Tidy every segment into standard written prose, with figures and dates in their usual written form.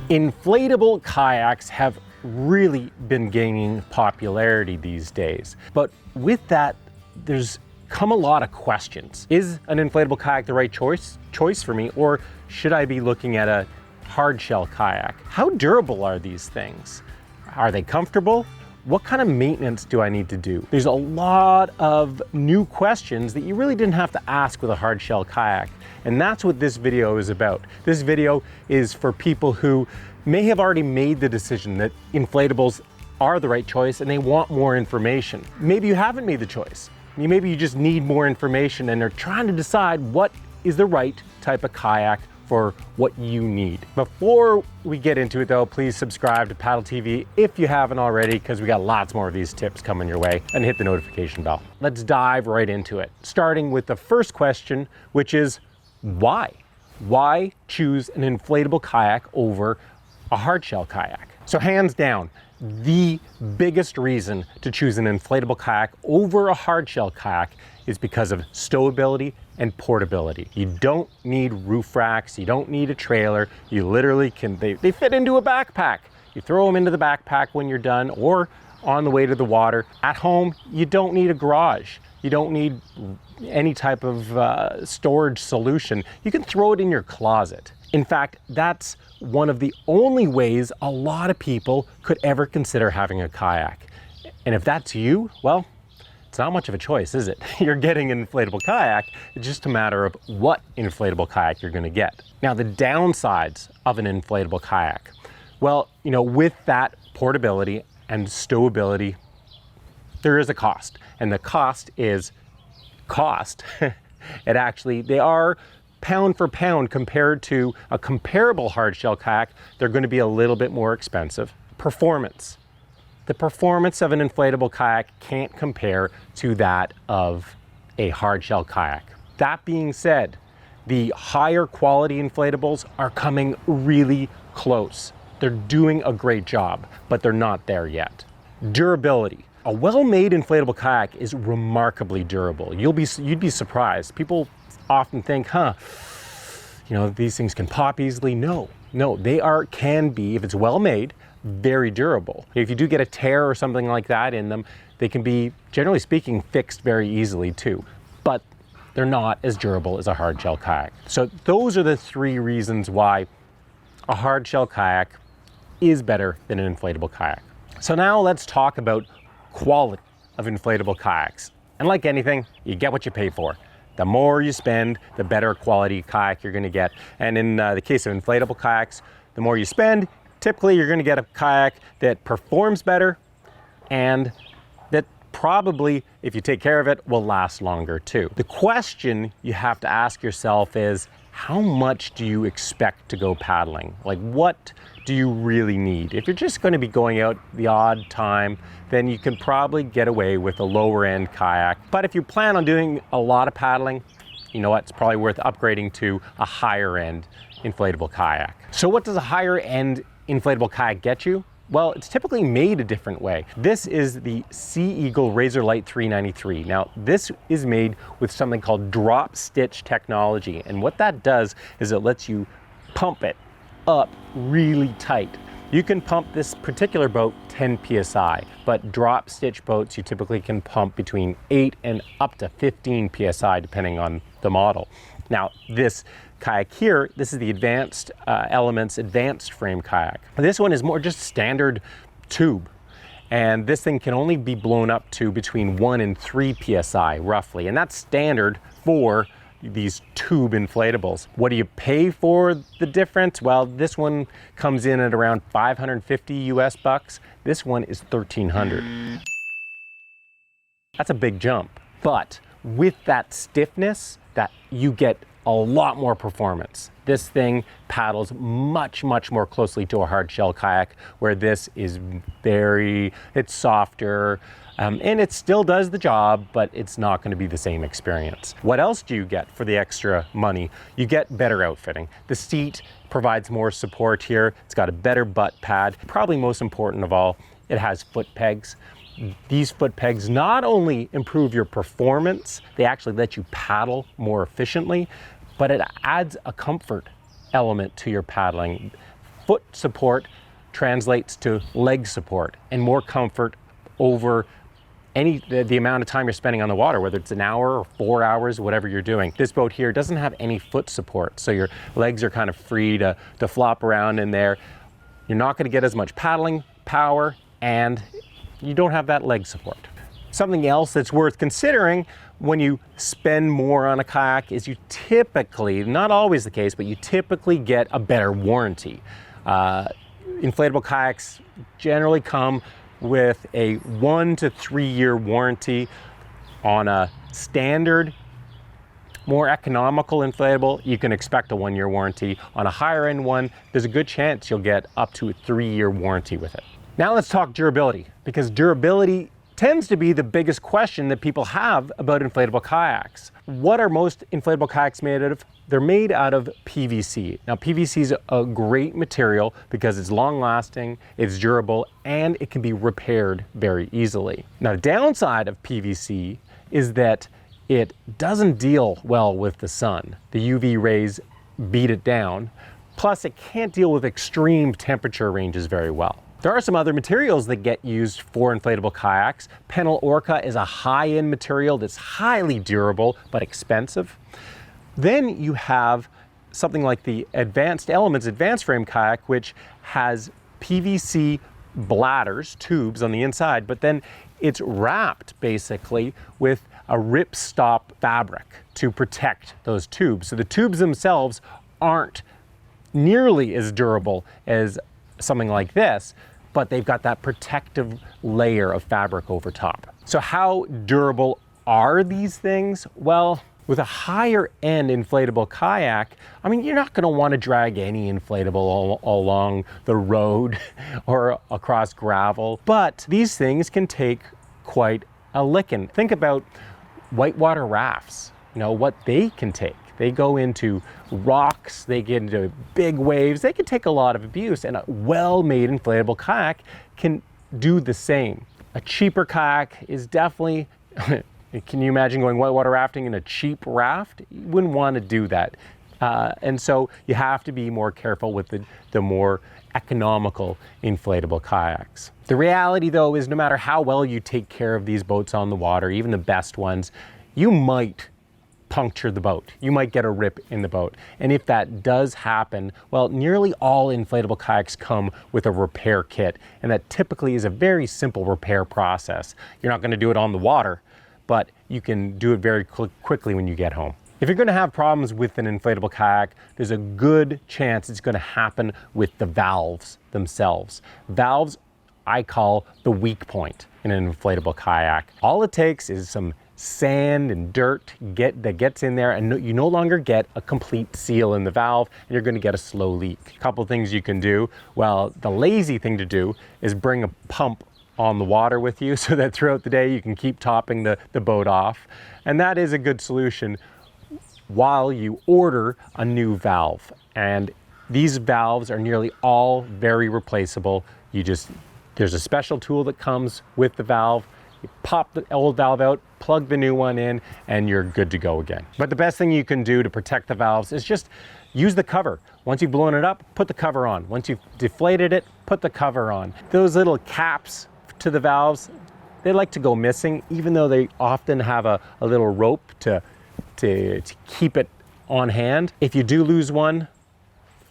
Inflatable kayaks have really been gaining popularity these days. But with that, there's come a lot of questions. Is an inflatable kayak the right choice for me, or should I be looking at a hard shell kayak? How durable are these things? Are they comfortable? What kind of maintenance do I need to do? There's a lot of new questions that you really didn't have to ask with a hard shell kayak. And that's what this video is about. This video is for people who may have already made the decision that inflatables are the right choice and they want more information. Maybe you haven't made the choice. Maybe you just need more information and are trying to decide what is the right type of kayak for what you need. Before we get into it though, please subscribe to Paddle TV if you haven't already, because we got lots more of these tips coming your way, and hit the notification bell. Let's dive right into it. Starting with the first question, which is why? Why choose an inflatable kayak over a hard shell kayak? So hands down, the biggest reason to choose an inflatable kayak over a hard shell kayak is because of stowability and portability. You don't need roof racks, you don't need a trailer, you literally can, they fit into a backpack. You throw them into the backpack when you're done or on the way to the water. At home, you don't need a garage. You don't need any type of storage solution. You can throw it in your closet. In fact, that's one of the only ways a lot of people could ever consider having a kayak. And if that's you, well, it's not much of a choice, is it? You're getting an inflatable kayak. It's just a matter of what inflatable kayak you're gonna get. Now, the downsides of an inflatable kayak. Well, you know, with that portability and stowability, there is a cost. And the cost is cost. They are pound for pound compared to a comparable hard shell kayak, they're going to be a little bit more expensive. Performance. The performance of an inflatable kayak can't compare to that of a hard shell kayak. That being said, the higher quality inflatables are coming really close. They're doing a great job, but they're not there yet. Durability. A well-made inflatable kayak is remarkably durable. You'd be surprised. People often think, these things can pop easily. No, they can be, if it's well made, very durable. If you do get a tear or something like that in them, they can be, generally speaking, fixed very easily too. But they're not as durable as a hard shell kayak. So those are the three reasons why a hard shell kayak is better than an inflatable kayak. So now let's talk about quality of inflatable kayaks. And like anything, you get what you pay for. The more you spend, the better quality kayak you're gonna get. And in the case of inflatable kayaks, the more you spend, typically you're gonna get a kayak that performs better and that probably, if you take care of it, will last longer too. The question you have to ask yourself is, how much do you expect to go paddling? Like, what do you really need? If you're just going to be going out the odd time, then you can probably get away with a lower end kayak. But if you plan on doing a lot of paddling, you know what, it's probably worth upgrading to a higher end inflatable kayak. So what does a higher end inflatable kayak get you? Well, it's typically made a different way. This is the Sea Eagle Razor Light 393. Now, this is made with something called drop stitch technology. And what that does is it lets you pump it up really tight. You can pump this particular boat 10 PSI, but drop stitch boats, you typically can pump between 8 and up to 15 PSI, depending on the model. Now, this kayak here, this is the Advanced Elements Advanced Frame Kayak. This one is more just standard tube. And this thing can only be blown up to between 1 and 3 PSI, roughly. And that's standard for these tube inflatables. What do you pay for the difference? Well, this one comes in at around 550 US bucks. This one is 1,300. That's a big jump. But with that stiffness, that you get a lot more performance. This thing paddles much more closely to a hard shell kayak, where this is it's softer, and it still does the job, but it's not going to be the same experience. What else do you get for the extra money? You get better outfitting. The seat provides more support here. It's got a better butt pad. Probably most important of all, it has foot pegs. These foot pegs not only improve your performance, they actually let you paddle more efficiently, but it adds a comfort element to your paddling. foot support translates to leg support and more comfort over the amount of time you're spending on the water, whether it's an hour or 4 hours, whatever you're doing. This boat here doesn't have any foot support, so your legs are kind of free to flop around in there. You're not going to get as much paddling power, and you don't have that leg support. Something else that's worth considering when you spend more on a kayak is you typically, not always the case, but you typically get a better warranty. Inflatable kayaks generally come with a 1 to 3 year warranty. On a standard, more economical inflatable, you can expect a 1 year warranty. On a higher end one, there's a good chance you'll get up to a 3 year warranty with it. Now let's talk durability, because durability tends to be the biggest question that people have about inflatable kayaks. What are most inflatable kayaks made out of? They're made out of PVC. Now, PVC is a great material because it's long lasting, it's durable, and it can be repaired very easily. Now, the downside of PVC is that it doesn't deal well with the sun. The UV rays beat it down. Plus, it can't deal with extreme temperature ranges very well. There are some other materials that get used for inflatable kayaks. Pentyl orca is a high-end material that's highly durable but expensive. Then you have something like the Advanced Elements Advanced Frame Kayak, which has PVC bladders, tubes on the inside, but then it's wrapped basically with a ripstop fabric to protect those tubes. So the tubes themselves aren't nearly as durable as something like this, but they've got that protective layer of fabric over top. So how durable are these things? Well, with a higher end inflatable kayak, I mean, you're not gonna wanna drag any inflatable along the road or across gravel, but these things can take quite a licking. Think about whitewater rafts, you know, what they can take. They go into rocks, they get into big waves, they can take a lot of abuse, and a well-made inflatable kayak can do the same. A cheaper kayak is definitely, can you imagine going whitewater rafting in a cheap raft? You wouldn't want to do that. And so you have to be more careful with the more economical inflatable kayaks. The reality though is no matter how well you take care of these boats on the water, even the best ones, you might puncture the boat. You might get a rip in the boat. And if that does happen, well, nearly all inflatable kayaks come with a repair kit. And that typically is a very simple repair process. You're not going to do it on the water, but you can do it very quickly when you get home. If you're going to have problems with an inflatable kayak, there's a good chance it's going to happen with the valves themselves. Valves, I call the weak point in an inflatable kayak. All it takes is some sand and dirt that gets in there, and you no longer get a complete seal in the valve, and you're going to get a slow leak. A couple things you can do. Well, the lazy thing to do is bring a pump on the water with you so that throughout the day you can keep topping the boat off. And that is a good solution while you order a new valve. And these valves are nearly all very replaceable. There's a special tool that comes with the valve. You pop the old valve out, plug the new one in, and you're good to go again. But the best thing you can do to protect the valves is just use the cover. Once you've blown it up, put the cover on. Once you've deflated it, put the cover on. Those little caps to the valves, they like to go missing, even though they often have a little rope to keep it on hand. If you do lose one,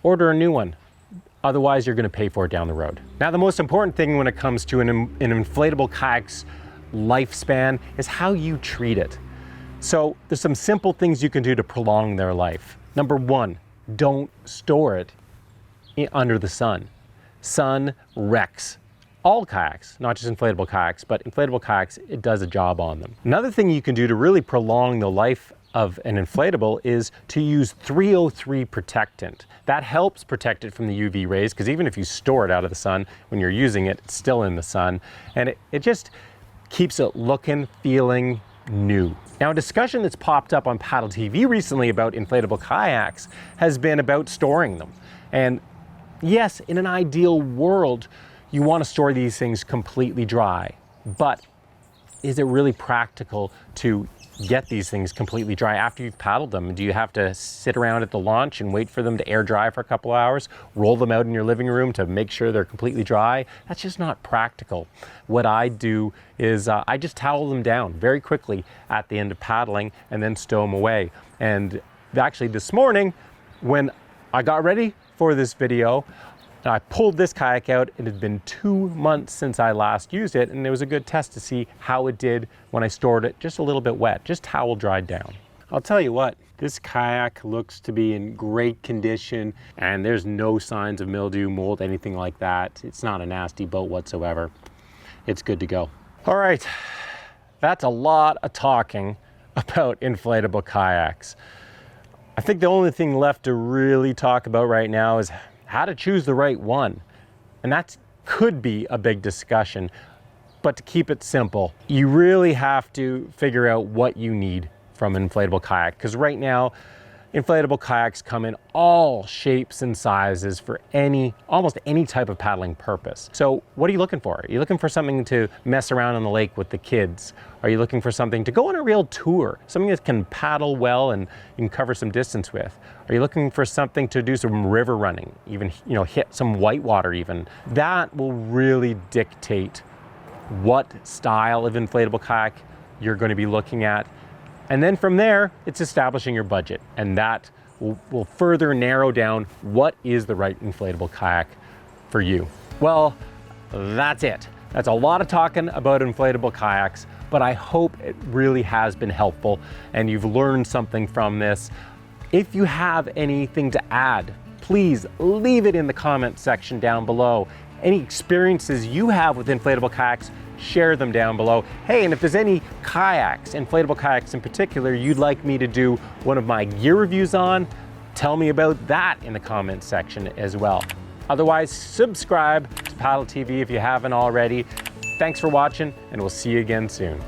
order a new one. Otherwise, you're going to pay for it down the road. Now, the most important thing when it comes to an inflatable kayak's lifespan is how you treat it. So there's some simple things you can do to prolong their life. Number one, don't store it under the sun. Sun wrecks all kayaks, not just inflatable kayaks, but inflatable kayaks, it does a job on them. Another thing you can do to really prolong the life of an inflatable is to use 303 protectant. That helps protect it from the UV rays, because even if you store it out of the sun, when you're using it, it's still in the sun. And it just keeps it looking, feeling new. Now, a discussion that's popped up on Paddle TV recently about inflatable kayaks has been about storing them. And yes, in an ideal world, you want to store these things completely dry. But is it really practical to get these things completely dry after you've paddled them? Do you have to sit around at the launch and wait for them to air dry for a couple hours, roll them out in your living room to make sure they're completely dry? That's just not practical. What I do is I just towel them down very quickly at the end of paddling and then stow them away. And actually this morning, when I got ready for this video, I pulled this kayak out. It had been 2 months since I last used it, and it was a good test to see how it did when I stored it just a little bit wet, just towel dried down. I'll tell you what, this kayak looks to be in great condition, and there's no signs of mildew, mold, anything like that. It's not a nasty boat whatsoever. It's good to go. All right, that's a lot of talking about inflatable kayaks. I think the only thing left to really talk about right now is how to choose the right one. And that could be a big discussion, but to keep it simple, you really have to figure out what you need from an inflatable kayak, because right now, inflatable kayaks come in all shapes and sizes for almost any type of paddling purpose. So what are you looking for? Are you looking for something to mess around on the lake with the kids? Are you looking for something to go on a real tour? Something that can paddle well and you can cover some distance with? Are you looking for something to do some river running, even hit some whitewater even? That will really dictate what style of inflatable kayak you're going to be looking at. And then from there, it's establishing your budget, and that will further narrow down what is the right inflatable kayak for you. Well, that's it. That's a lot of talking about inflatable kayaks, but I hope it really has been helpful and you've learned something from this. If you have anything to add, please leave it in the comment section down below. Any experiences you have with inflatable kayaks, share them down below. Hey, and if there's any kayaks, inflatable kayaks in particular, you'd like me to do one of my gear reviews on, tell me about that in the comments section as well. Otherwise, subscribe to Paddle TV if you haven't already. Thanks for watching, and we'll see you again soon.